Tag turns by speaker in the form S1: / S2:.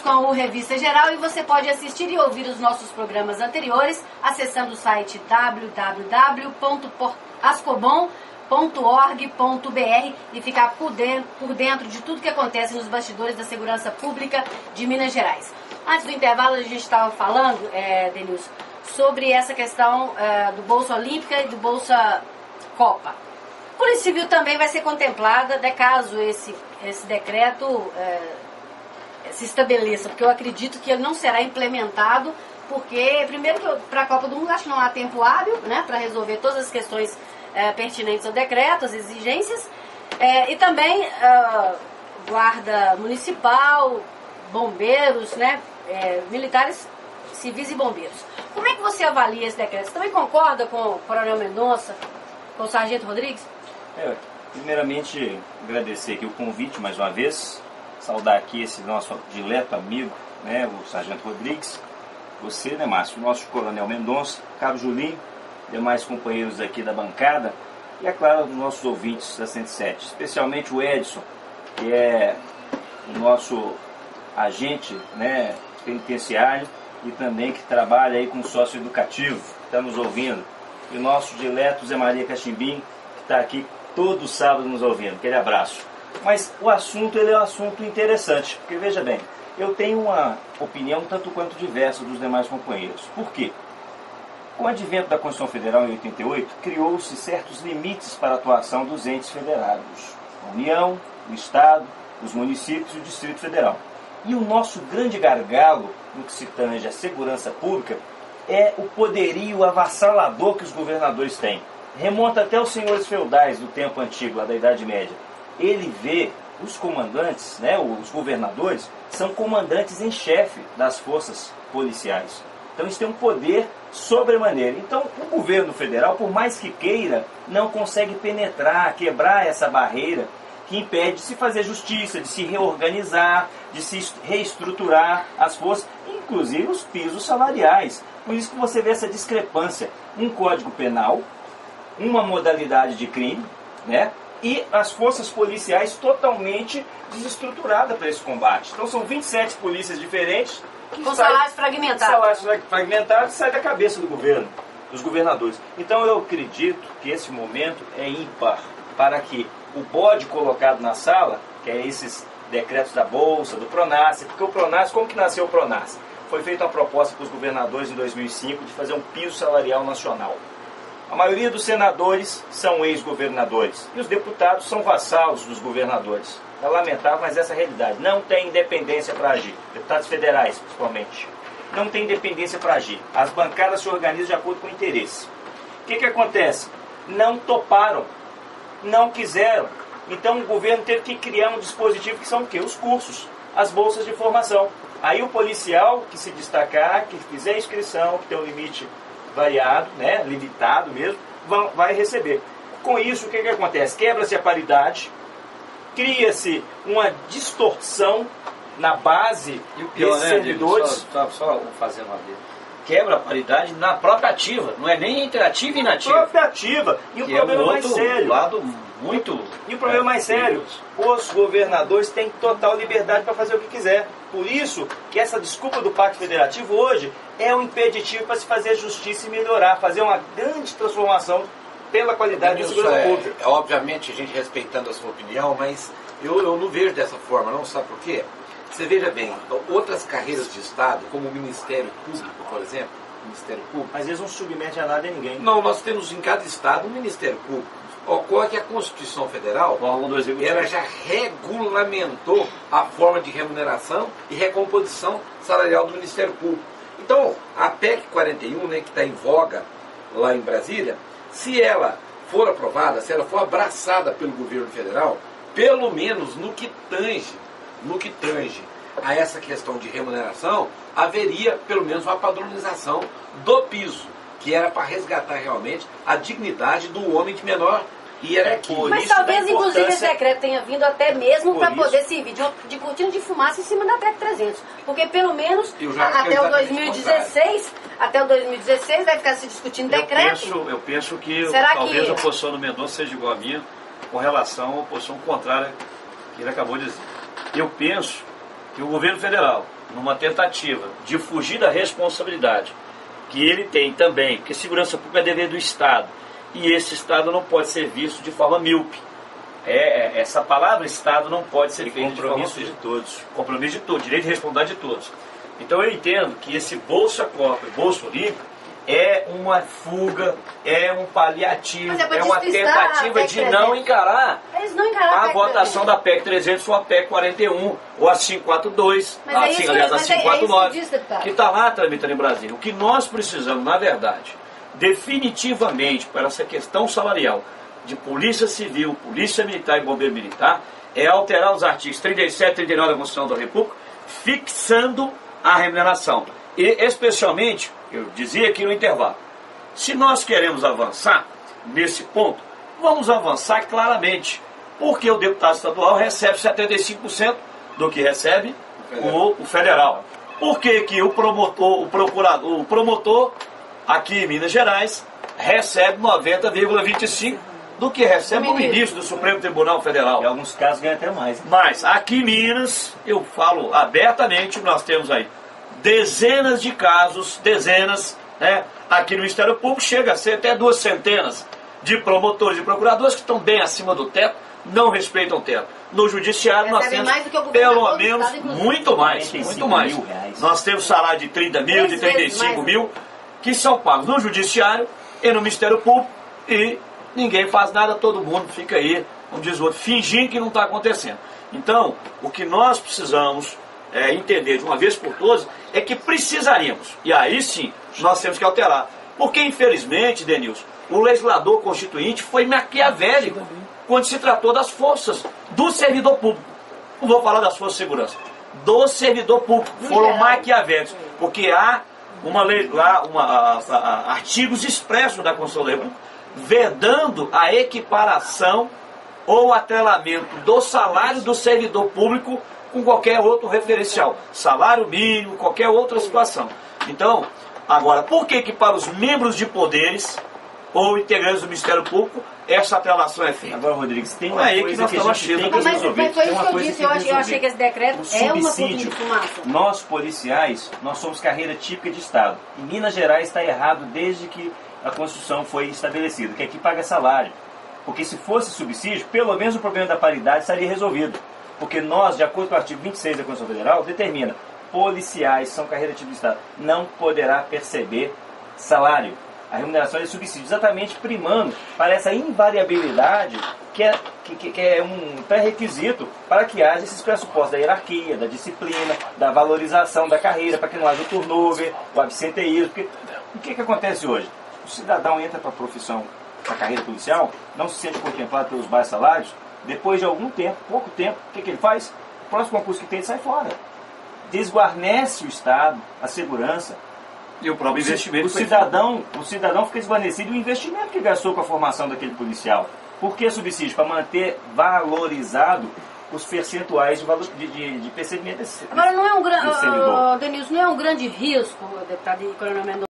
S1: Com o Revista Geral, e você pode assistir e ouvir os nossos programas anteriores acessando o site www.ascobom.org.br e ficar por dentro de tudo que acontece nos bastidores da segurança pública de Minas Gerais. Antes do intervalo, a gente estava falando, Denilson, sobre essa questão do Bolsa Olímpica e do Bolsa Copa. A Polícia Civil também vai ser contemplada, caso esse decreto se estabeleça, porque eu acredito que ele não será implementado, porque, primeiro, que para a Copa do Mundo acho que não há tempo hábil, né, para resolver todas as questões pertinentes ao decreto, as exigências, e também guarda municipal, bombeiros, né, militares, civis e bombeiros. Como é que você avalia esse decreto? Você também concorda com o Coronel Mendonça, com o Sargento Rodrigues?
S2: Primeiramente, agradecer aqui o convite mais uma vez, saudar aqui esse nosso dileto amigo, né, o Sargento Rodrigues, você, né, Márcio, o nosso Coronel Mendonça, Cabo Julinho, demais companheiros aqui da bancada, e, é claro, os nossos ouvintes da 107, especialmente o Edson, que é o nosso agente, né, penitenciário e também que trabalha aí com sócio educativo, que está nos ouvindo, e o nosso dileto Zé Maria Cachimbim, que está aqui todo sábado nos ouvindo. Aquele abraço. Mas o assunto, ele é um assunto interessante, porque veja bem, eu tenho uma opinião tanto quanto diversa dos demais companheiros. Por quê? Com o advento da Constituição Federal em 88, criou-se certos limites para a atuação dos entes federados. A União, o Estado, os municípios e o Distrito Federal. E o nosso grande gargalo, no que se tange à segurança pública, é o poderio avassalador que os governadores têm. Remonta até os senhores feudais do tempo antigo, lá da Idade Média. Ele vê os comandantes, né, os governadores, são comandantes em chefe das forças policiais. Então eles têm um poder sobremaneira. Então o governo federal, por mais que queira, não consegue penetrar, quebrar essa barreira que impede de se fazer justiça, de se reorganizar, de se reestruturar as forças, inclusive os pisos salariais. Por isso que você vê essa discrepância. Um código penal, uma modalidade de crime, né? E as forças policiais totalmente desestruturadas para esse combate. Então são 27 polícias diferentes.
S1: Com salários fragmentados.
S2: Salários fragmentados sai da cabeça do governo, dos governadores. Então eu acredito que esse momento é ímpar para que o bode colocado na sala, que é esses decretos da Bolsa, do Pronas, porque o Pronas, como que nasceu o Pronas? Foi feita uma proposta para os governadores em 2005 de fazer um piso salarial nacional. A maioria dos senadores são ex-governadores e os deputados são vassalos dos governadores. É lamentável, mas essa é a realidade. Não tem independência para agir. Deputados federais, principalmente. Não tem independência para agir. As bancadas se organizam de acordo com o interesse. O que acontece? Não toparam. Não quiseram. Então o governo teve que criar um dispositivo que são o quê? Os cursos, as bolsas de formação. Aí o policial que se destacar, que fizer inscrição, que tem um limite variado, né, limitado mesmo, vai receber. Com isso, o que acontece? Quebra-se a paridade, cria-se uma distorção na base
S3: e o pior,
S2: desses servidores.
S3: Só fazendo uma vez. Quebra a paridade na própria ativa, não é nem entre ativa e inativa.
S2: Na própria ativa. E o problema mais sério.
S3: Lado muito.
S2: E o problema mais sério, os governadores têm total liberdade para fazer o que quiser. Por isso que essa desculpa do Pacto Federativo hoje é um impeditivo para se fazer justiça e melhorar, fazer uma grande transformação pela qualidade da segurança pública.
S4: Obviamente, a gente respeitando a sua opinião, mas eu não vejo dessa forma, não, sabe por quê? Você veja bem, outras carreiras de Estado, como o Ministério Público, por exemplo, Ministério Público...
S2: Mas eles não submetem a nada a ninguém.
S4: Não, nós temos em cada Estado um Ministério Público. Ocorre que a Constituição Federal, ela já regulamentou a forma de remuneração e recomposição salarial do Ministério Público. Então, a PEC 41, né, que está em voga lá em Brasília, se ela for aprovada, se ela for abraçada pelo governo federal, pelo menos no que tange a essa questão de remuneração, haveria pelo menos uma padronização do piso, que era para resgatar realmente a dignidade do homem de menor hierarquia.
S1: Mas talvez, inclusive, esse decreto tenha vindo até mesmo para poder servir de cortina de fumaça em cima da PEC 300. Porque pelo menos até o 2016 deve ficar se discutindo decreto.
S3: Eu penso que talvez a posição do Mendonça seja igual a minha com relação à posição contrária que ele acabou de dizer. Eu penso que o governo federal, numa tentativa de fugir da responsabilidade que ele tem também, porque segurança pública é dever do Estado, e esse Estado não pode ser visto de forma míope. Essa palavra Estado não pode ser feita de forma
S2: compromisso de todos.
S3: Compromisso de todos, direito de responsabilidade de todos. Então eu entendo que esse Bolsa Copa e Bolsa Olímpico é uma fuga, é um paliativo, é uma tentativa de não encarar a votação da PEC 300 ou a PEC 41 ou a 542, aliás, a 549, que está lá tramitando em Brasília. O que nós precisamos, na verdade, definitivamente, para essa questão salarial de Polícia Civil, Polícia Militar e Bombeiro Militar, é alterar os artigos 37 e 39 da Constituição da República, fixando a remuneração. E, especialmente, eu dizia aqui no intervalo, se nós queremos avançar nesse ponto, vamos avançar claramente, porque o deputado estadual recebe 75% do que recebe o federal. Por que que o promotor aqui em Minas Gerais recebe 90,25% do que recebe o ministro do Supremo Tribunal Federal?
S2: Em alguns casos ganha até mais.
S3: Mas aqui em Minas, eu falo abertamente, nós temos aí dezenas de casos, né? Aqui no Ministério Público chega a ser até 2 centenas de promotores e procuradores que estão bem acima do teto, não respeitam o teto. No Judiciário nós temos pelo menos muito mais. Nós temos salário de 30 mil, de 35 mil, que são pagos no Judiciário e no Ministério Público, e ninguém faz nada, todo mundo fica aí, como diz o outro, fingindo que não está acontecendo. Então, o que nós precisamos entender de uma vez por todas é que precisaríamos, e aí sim nós temos que alterar, porque infelizmente, Denilson, o legislador constituinte foi maquiavélico quando se tratou das forças do servidor público. Não vou falar das forças de segurança, do servidor público, foram maquiavélicos, porque há uma lei lá, artigos expressos da Constituição da República vedando a equiparação ou atrelamento do salário do servidor público com qualquer outro referencial, salário mínimo, qualquer outra situação. Então, agora, por que que para os membros de poderes ou integrantes do Ministério Público essa atrelação é feita?
S2: Agora, Rodrigues, tem uma coisa que a gente tem que resolver.
S1: Mas foi isso que eu disse, eu achei que esse decreto é uma cortina de fumaça.
S2: Nós, policiais, nós somos carreira típica de Estado. Em Minas Gerais está errado desde que a Constituição foi estabelecida, que aqui paga salário. Porque se fosse subsídio, pelo menos o problema da paridade estaria resolvido. Porque nós, de acordo com o artigo 26 da Constituição Federal, determina, policiais são carreira típica de Estado, não poderá perceber salário. A remuneração é subsídio, exatamente primando para essa invariabilidade que é um pré-requisito para que haja esses pressupostos da hierarquia, da disciplina, da valorização da carreira, para que não haja o turnover, o absenteísmo. Porque o que acontece hoje? O cidadão entra para a profissão, para a carreira policial, não se sente contemplado pelos baixos salários, depois de algum tempo, pouco tempo, o que ele faz? O próximo concurso que tem, ele sai fora. Desguarnece o Estado, a segurança.
S3: E o próprio investimento.
S2: O cidadão fica desvanecido, o investimento que gastou com a formação daquele policial. Por que subsídio? Para manter valorizado os percentuais de percebimento desse
S1: servidor. Agora, não é um grande, Denilson, não é um grande risco, deputado e coronel Mendonça,